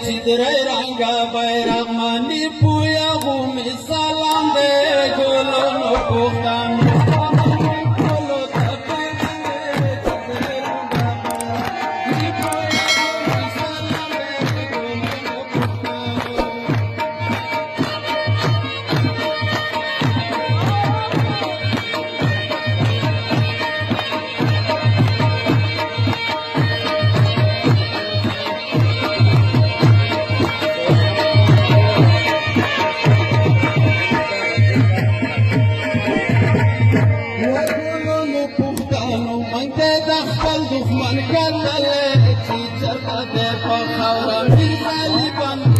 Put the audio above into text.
Chidrai ranga bayrak mani puya gumi salam de golo no pukhtan golo tape chidrai ranga mani puya gumi salam de golo no pukhtan دخل دخمن کله چې چرته په خاور مې غالبان